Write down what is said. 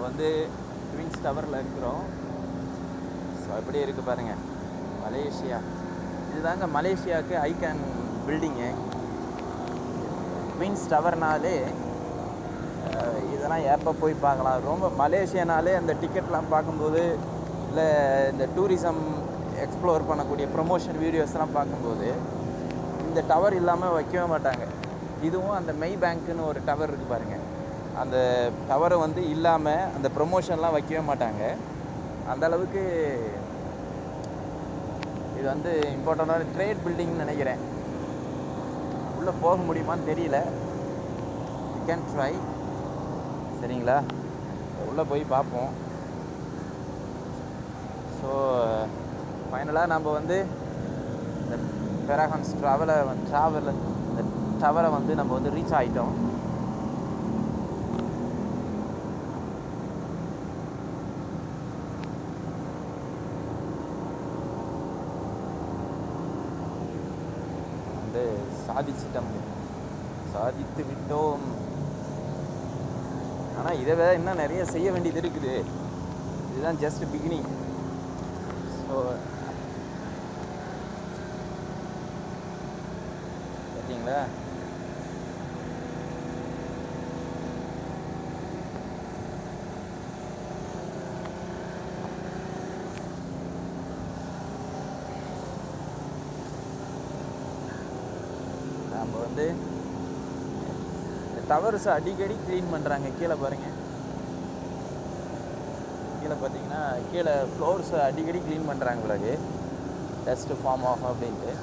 வந்து ட்வின்ஸ் டவரில் இருக்கிறோம். ஸோ எப்படி இருக்குது பாருங்கள், மலேசியா. இதுதாங்க மலேசியாவுக்கு ஐகான் பில்டிங்கு. ட்வின்ஸ் டவர்னாலே இதெல்லாம் எப்போ போய் பார்க்கலாம். ரொம்ப மலேசியானாலே அந்த டிக்கெட்லாம் பார்க்கும்போது, இல்லை இந்த டூரிசம் எக்ஸ்ப்ளோர் பண்ணக்கூடிய ப்ரொமோஷன் வீடியோஸ்லாம் பார்க்கும்போது இந்த டவர் இல்லாமல் வைக்கவே மாட்டாங்க. இதுவும் அந்த மெய் பேங்க்குன்னு ஒரு டவர் இருக்குது பாருங்கள், அந்த டவரை வந்து இல்லாமல் அந்த ப்ரொமோஷன்லாம் வைக்கவே மாட்டாங்க. அந்தளவுக்கு இது வந்து இம்பார்ட்டண்டான ட்ரேட் பில்டிங்னு நினைக்கிறேன். உள்ளே போக முடியுமான்னு தெரியல, யூ கேன் ட்ரை. சரிங்களா, உள்ளே போய் பார்ப்போம். ஸோ ஃபைனலாக நம்ம வந்து இந்த பெராகான்ஸ் இந்த டவரை வந்து நம்ம வந்து ரீச் ஆகிட்டோம். வந்து சாதித்து விட்டோம். ஆனால் இதை விட இன்னும் நிறைய செய்ய வேண்டியது இருக்குது. இதுதான் ஜஸ்ட் பிகினிங். ஸோ பார்த்தீங்களா, நம்ம வந்து இந்த டவர்ஸை அடிக்கடி க்ளீன் பண்ணுறாங்க. கீழே பாருங்கள், கீழே பார்த்தீங்கன்னா கீழே ஃப்ளோர்ஸை அடிக்கடி க்ளீன் பண்ணுறாங்க. பிறகு டஸ்ட்டு ஃபார்ம் ஆகும் அப்படின்ட்டு.